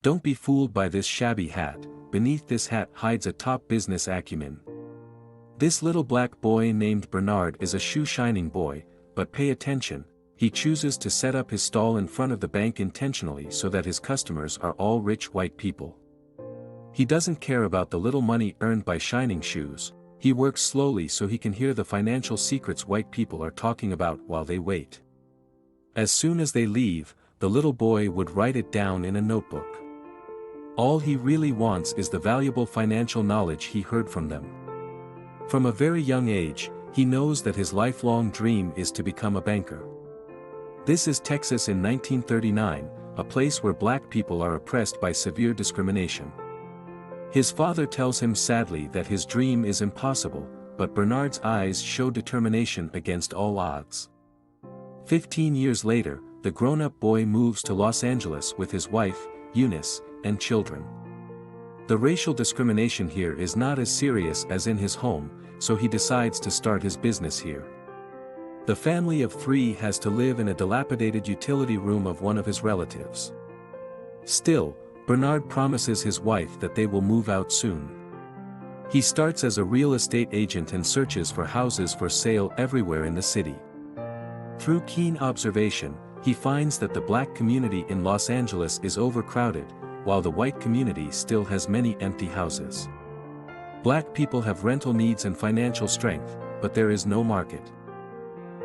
Don't be fooled by this shabby hat, beneath this hat hides a top business acumen. This little black boy named Bernard is a shoe-shining boy, but pay attention, he chooses to set up his stall in front of the bank intentionally so that his customers are all rich white people. He doesn't care about the little money earned by shining shoes, he works slowly so he can hear the financial secrets white people are talking about while they wait. As soon as they leave, the little boy would write it down in a notebook. All he really wants is the valuable financial knowledge he heard from them. From a very young age, he knows that his lifelong dream is to become a banker. This is Texas in 1939, a place where black people are oppressed by severe discrimination. His father tells him sadly that his dream is impossible, but Bernard's eyes show determination against all odds. 15 years later, the grown-up boy moves to Los Angeles with his wife, Eunice, and children. The racial discrimination here is not as serious as in his home, so he decides to start his business here. The family of 3 has to live in a dilapidated utility room of one of his relatives. Still, Bernard promises his wife that they will move out soon. He starts as a real estate agent and searches for houses for sale everywhere in the city. Through keen observation, he finds that the black community in Los Angeles is overcrowded, while the white community still has many empty houses. Black people have rental needs and financial strength, but there is no market.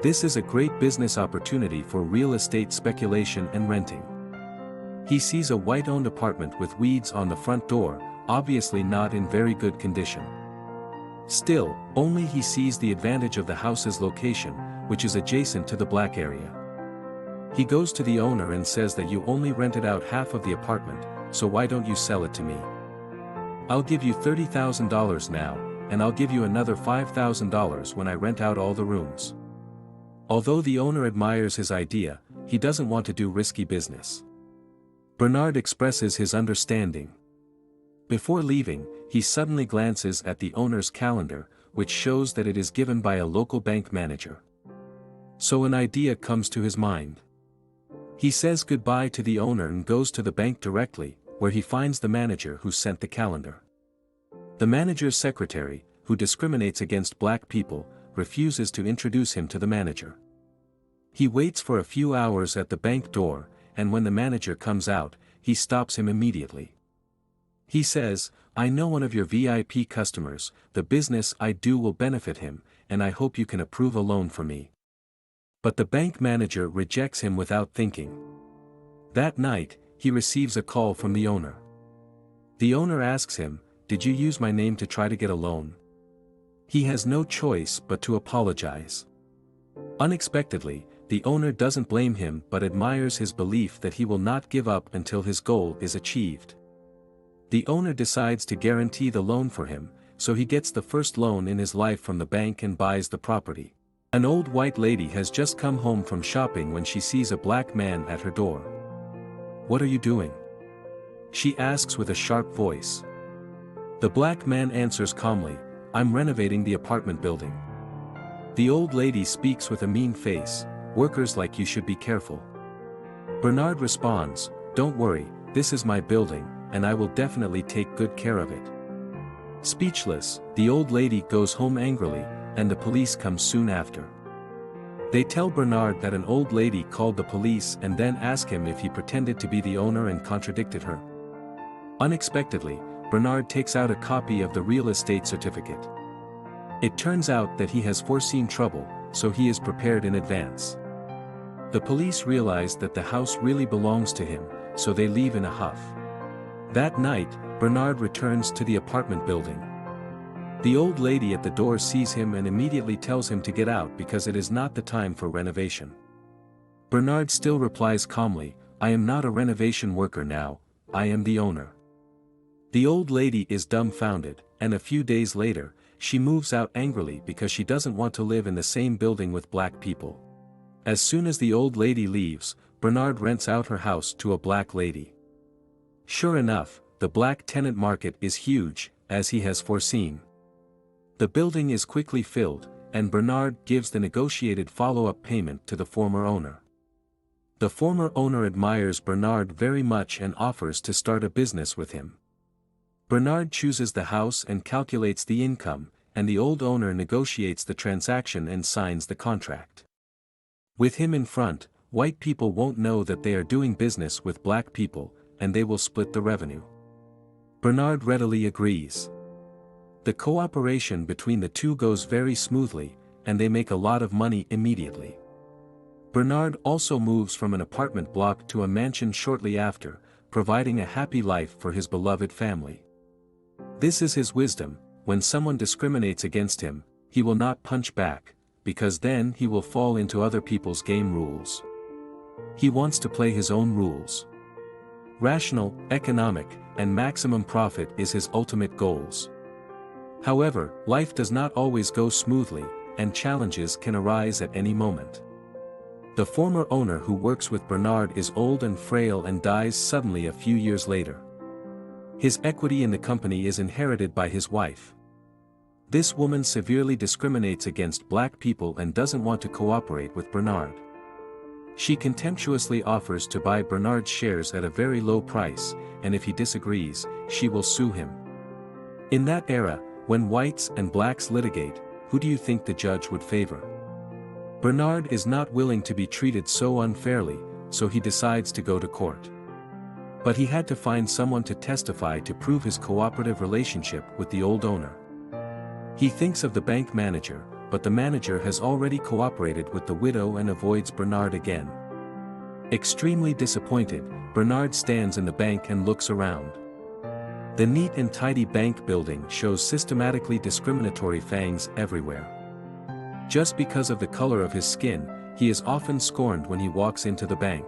This is a great business opportunity for real estate speculation and renting. He sees a white-owned apartment with weeds on the front door, obviously not in very good condition. Still, only he sees the advantage of the house's location, which is adjacent to the black area. He goes to the owner and says that you only rented out half of the apartment, so why don't you sell it to me? I'll give you $30,000 now, and I'll give you another $5,000 when I rent out all the rooms. Although the owner admires his idea, he doesn't want to do risky business. Bernard expresses his understanding. Before leaving, he suddenly glances at the owner's calendar, which shows that it is given by a local bank manager. So an idea comes to his mind. He says goodbye to the owner and goes to the bank directly, where he finds the manager who sent the calendar. The manager's secretary, who discriminates against black people, refuses to introduce him to the manager. He waits for a few hours at the bank door, and when the manager comes out, he stops him immediately. He says, "I know one of your VIP customers, the business I do will benefit him, and I hope you can approve a loan for me." But the bank manager rejects him without thinking. That night, he receives a call from the owner. The owner asks him, "Did you use my name to try to get a loan?" He has no choice but to apologize. Unexpectedly, the owner doesn't blame him but admires his belief that he will not give up until his goal is achieved. The owner decides to guarantee the loan for him, so he gets the first loan in his life from the bank and buys the property. An old white lady has just come home from shopping when she sees a black man at her door. "What are you doing?" she asks with a sharp voice. The black man answers calmly, "I'm renovating the apartment building." The old lady speaks with a mean face, "Workers like you should be careful." Bernard responds, "Don't worry, this is my building, and I will definitely take good care of it." Speechless, the old lady goes home angrily, and the police come soon after. They tell Bernard that an old lady called the police and then ask him if he pretended to be the owner and contradicted her. Unexpectedly, Bernard takes out a copy of the real estate certificate. It turns out that he has foreseen trouble, so he is prepared in advance. The police realize that the house really belongs to him, so they leave in a huff. That night, Bernard returns to the apartment building. The old lady at the door sees him and immediately tells him to get out because it is not the time for renovation. Bernard still replies calmly, "I am not a renovation worker now, I am the owner." The old lady is dumbfounded, and a few days later, she moves out angrily because she doesn't want to live in the same building with black people. As soon as the old lady leaves, Bernard rents out her house to a black lady. Sure enough, the black tenant market is huge, as he has foreseen. The building is quickly filled, and Bernard gives the negotiated follow-up payment to the former owner. The former owner admires Bernard very much and offers to start a business with him. Bernard chooses the house and calculates the income, and the old owner negotiates the transaction and signs the contract. With him in front, white people won't know that they are doing business with black people, and they will split the revenue. Bernard readily agrees. The cooperation between the two goes very smoothly, and they make a lot of money immediately. Bernard also moves from an apartment block to a mansion shortly after, providing a happy life for his beloved family. This is his wisdom: when someone discriminates against him, he will not punch back, because then he will fall into other people's game rules. He wants to play his own rules. Rational, economic, and maximum profit is his ultimate goals. However, life does not always go smoothly, and challenges can arise at any moment. The former owner who works with Bernard is old and frail and dies suddenly a few years later. His equity in the company is inherited by his wife. This woman severely discriminates against black people and doesn't want to cooperate with Bernard. She contemptuously offers to buy Bernard's shares at a very low price, and if he disagrees, she will sue him. In that era, when whites and blacks litigate, who do you think the judge would favor? Bernard is not willing to be treated so unfairly, so he decides to go to court. But he had to find someone to testify to prove his cooperative relationship with the old owner. He thinks of the bank manager, but the manager has already cooperated with the widow and avoids Bernard again. Extremely disappointed, Bernard stands in the bank and looks around. The neat and tidy bank building shows systematically discriminatory fangs everywhere. Just because of the color of his skin, he is often scorned when he walks into the bank.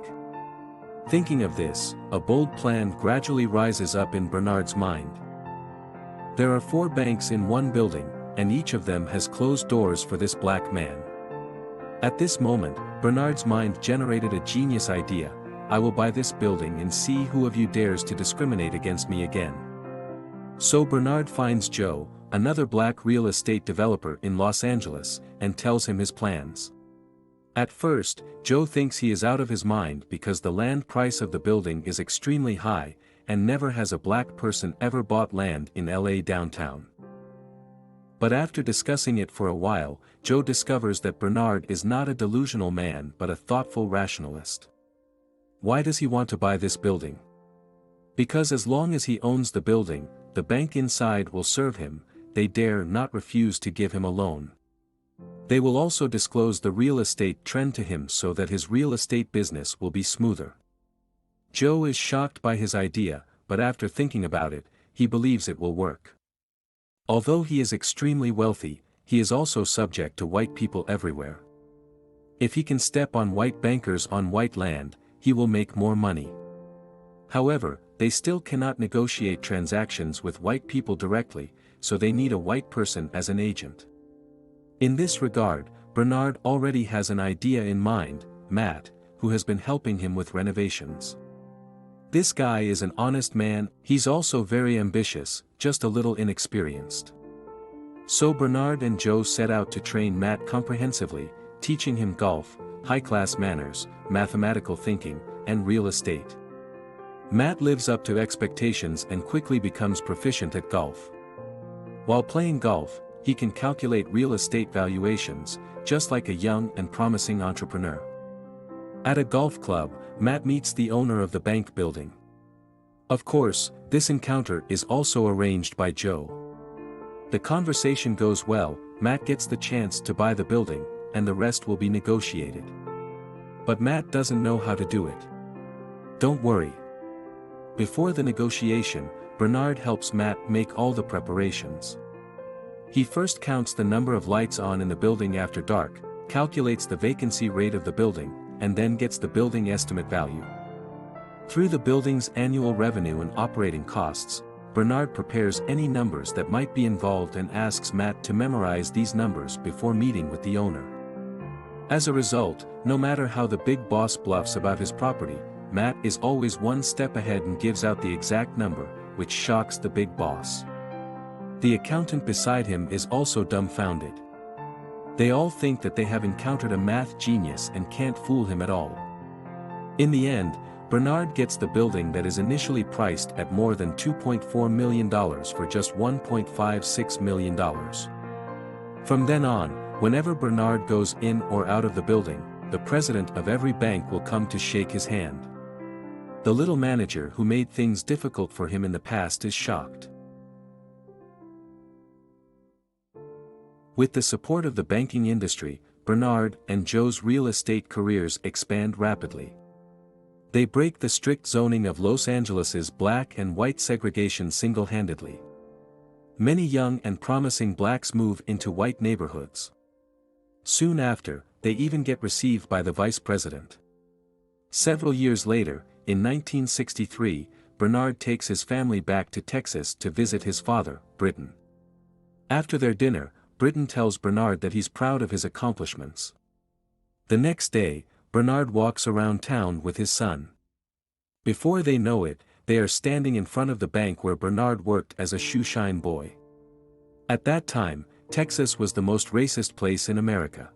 Thinking of this, a bold plan gradually rises up in Bernard's mind. There are 4 banks in one building, and each of them has closed doors for this black man. At this moment, Bernard's mind generated a genius idea: I will buy this building and see who of you dares to discriminate against me again. So Bernard finds Joe, another black real estate developer in Los Angeles, and tells him his plans. At first, Joe thinks he is out of his mind because the land price of the building is extremely high, and never has a black person ever bought land in LA downtown. But after discussing it for a while, Joe discovers that Bernard is not a delusional man but a thoughtful rationalist. Why does he want to buy this building? Because as long as he owns the building, the bank inside will serve him, they dare not refuse to give him a loan. They will also disclose the real estate trend to him so that his real estate business will be smoother. Joe is shocked by his idea, but after thinking about it, he believes it will work. Although he is extremely wealthy, he is also subject to white people everywhere. If he can step on white bankers on white land, he will make more money. However, they still cannot negotiate transactions with white people directly, so they need a white person as an agent. In this regard, Bernard already has an idea in mind: Matt, who has been helping him with renovations. This guy is an honest man, he's also very ambitious, just a little inexperienced. So Bernard and Joe set out to train Matt comprehensively, teaching him golf, high-class manners, mathematical thinking, and real estate. Matt lives up to expectations and quickly becomes proficient at golf. While playing golf, he can calculate real estate valuations, just like a young and promising entrepreneur. At a golf club, Matt meets the owner of the bank building. Of course, this encounter is also arranged by Joe. The conversation goes well, Matt gets the chance to buy the building, and the rest will be negotiated. But Matt doesn't know how to do it. Don't worry. Before the negotiation, Bernard helps Matt make all the preparations. He first counts the number of lights on in the building after dark, calculates the vacancy rate of the building, and then gets the building estimate value. Through the building's annual revenue and operating costs, Bernard prepares any numbers that might be involved and asks Matt to memorize these numbers before meeting with the owner. As a result, no matter how the big boss bluffs about his property, Matt is always one step ahead and gives out the exact number, which shocks the big boss. The accountant beside him is also dumbfounded. They all think that they have encountered a math genius and can't fool him at all. In the end, Bernard gets the building that is initially priced at more than $2.4 million for just $1.56 million. From then on, whenever Bernard goes in or out of the building, the president of every bank will come to shake his hand. The little manager who made things difficult for him in the past is shocked. With the support of the banking industry, Bernard and Joe's real estate careers expand rapidly. They break the strict zoning of Los Angeles's black and white segregation single-handedly. Many young and promising blacks move into white neighborhoods. Soon after, they even get received by the vice president. Several years later, in 1963, Bernard takes his family back to Texas to visit his father, Britton. After their dinner, Britton tells Bernard that he's proud of his accomplishments. The next day, Bernard walks around town with his son. Before they know it, they are standing in front of the bank where Bernard worked as a shoeshine boy. At that time, Texas was the most racist place in America.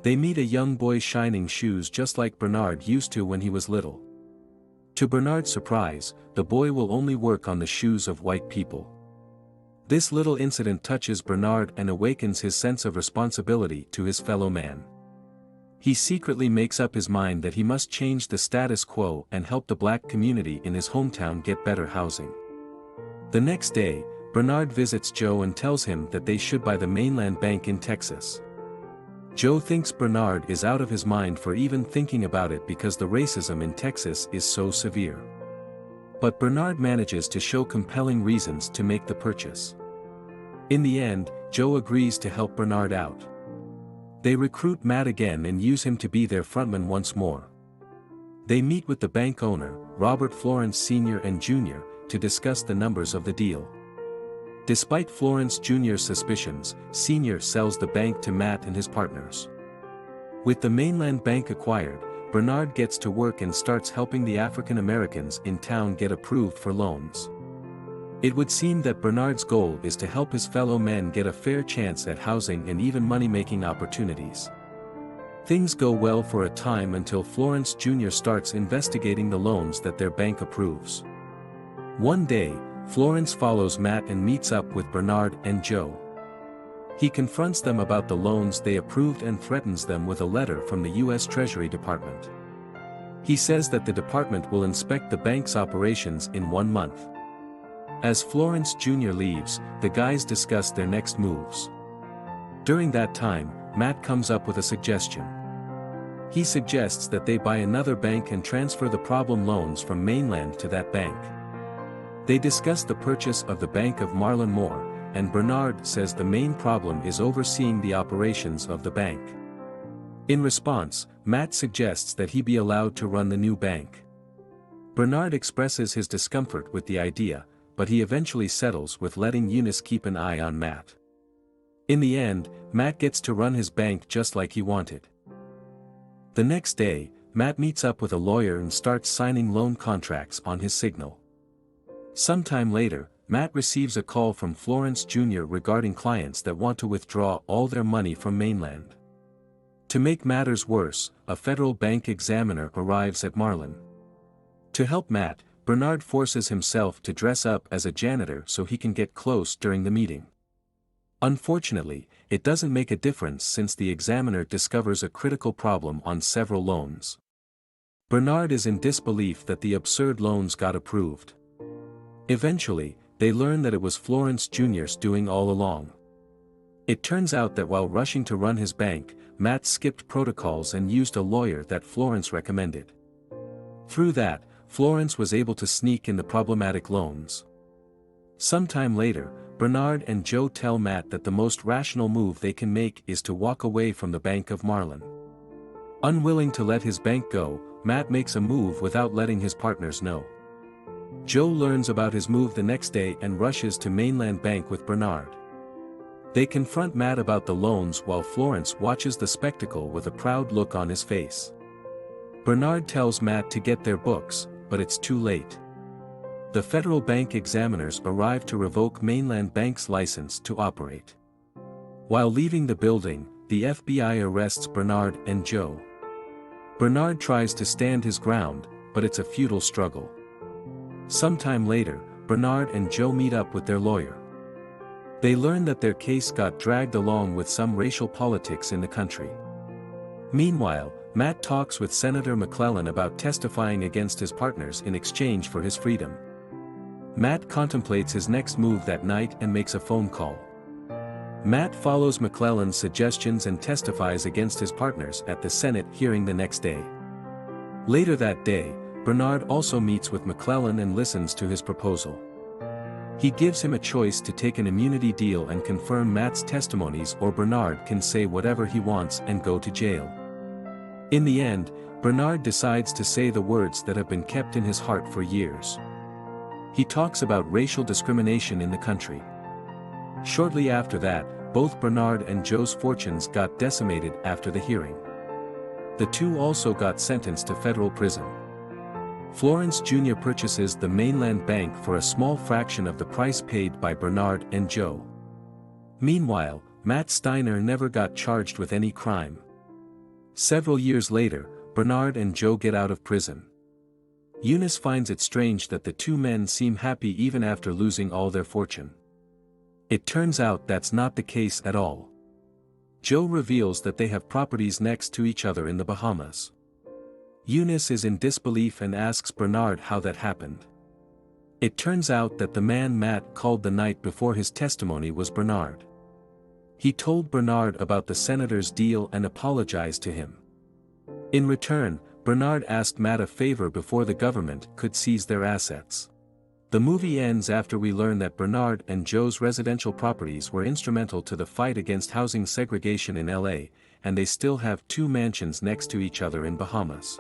They meet a young boy shining shoes just like Bernard used to when he was little. To Bernard's surprise, the boy will only work on the shoes of white people. This little incident touches Bernard and awakens his sense of responsibility to his fellow man. He secretly makes up his mind that he must change the status quo and help the black community in his hometown get better housing. The next day, Bernard visits Joe and tells him that they should buy the mainland bank in Texas. Joe thinks Bernard is out of his mind for even thinking about it because the racism in Texas is so severe. But Bernard manages to show compelling reasons to make the purchase. In the end, Joe agrees to help Bernard out. They recruit Matt again and use him to be their frontman once more. They meet with the bank owner, Robert Florence Sr. and Jr., to discuss the numbers of the deal. Despite Florence Jr.'s suspicions, Sr. sells the bank to Matt and his partners. With the mainland bank acquired, Bernard gets to work and starts helping the African Americans in town get approved for loans. It would seem that Bernard's goal is to help his fellow men get a fair chance at housing and even money-making opportunities. Things go well for a time until Florence Jr. starts investigating the loans that their bank approves. One day, Florence follows Matt and meets up with Bernard and Joe. He confronts them about the loans they approved and threatens them with a letter from the U.S. Treasury Department. He says that the department will inspect the bank's operations in 1 month. As Florence Jr. leaves, the guys discuss their next moves. During that time, Matt comes up with a suggestion. He suggests that they buy another bank and transfer the problem loans from mainland to that bank. They discuss the purchase of the Bank of Marlon Moore, and Bernard says the main problem is overseeing the operations of the bank. In response, Matt suggests that he be allowed to run the new bank. Bernard expresses his discomfort with the idea, but he eventually settles with letting Eunice keep an eye on Matt. In the end, Matt gets to run his bank just like he wanted. The next day, Matt meets up with a lawyer and starts signing loan contracts on his signal. Sometime later, Matt receives a call from Florence Jr. regarding clients that want to withdraw all their money from mainland. To make matters worse, a federal bank examiner arrives at Marlon. To help Matt, Bernard forces himself to dress up as a janitor so he can get close during the meeting. Unfortunately, it doesn't make a difference since the examiner discovers a critical problem on several loans. Bernard is in disbelief that the absurd loans got approved. Eventually, they learn that it was Florence Jr.'s doing all along. It turns out that while rushing to run his bank, Matt skipped protocols and used a lawyer that Florence recommended. Through that, Florence was able to sneak in the problematic loans. Sometime later, Bernard and Joe tell Matt that the most rational move they can make is to walk away from the Bank of Marlon. Unwilling to let his bank go, Matt makes a move without letting his partners know. Joe learns about his move the next day and rushes to mainland bank with Bernard. They confront Matt about the loans while Florence watches the spectacle with a proud look on his face. Bernard tells Matt to get their books, but it's too late. The federal bank examiners arrive to revoke mainland bank's license to operate. While leaving the building, the FBI arrests Bernard and Joe. Bernard tries to stand his ground, but it's a futile struggle. Sometime later, Bernard and Joe meet up with their lawyer. They learn that their case got dragged along with some racial politics in the country. Meanwhile, Matt talks with Senator McClellan about testifying against his partners in exchange for his freedom. Matt contemplates his next move that night and makes a phone call. Matt follows McClellan's suggestions and testifies against his partners at the Senate hearing the next day. Later that day, Bernard also meets with McClellan and listens to his proposal. He gives him a choice to take an immunity deal and confirm Matt's testimonies, or Bernard can say whatever he wants and go to jail. In the end, Bernard decides to say the words that have been kept in his heart for years. He talks about racial discrimination in the country. Shortly after that, both Bernard and Joe's fortunes got decimated after the hearing. The two also got sentenced to federal prison. Florence Jr. purchases the mainland bank for a small fraction of the price paid by Bernard and Joe. Meanwhile, Matt Steiner never got charged with any crime. Several years later, Bernard and Joe get out of prison. Eunice finds it strange that the two men seem happy even after losing all their fortune. It turns out that's not the case at all. Joe reveals that they have properties next to each other in the Bahamas. Eunice is in disbelief and asks Bernard how that happened. It turns out that the man Matt called the night before his testimony was Bernard. He told Bernard about the senator's deal and apologized to him. In return, Bernard asked Matt a favor before the government could seize their assets. The movie ends after we learn that Bernard and Joe's residential properties were instrumental to the fight against housing segregation in LA, and they still have two mansions next to each other in Bahamas.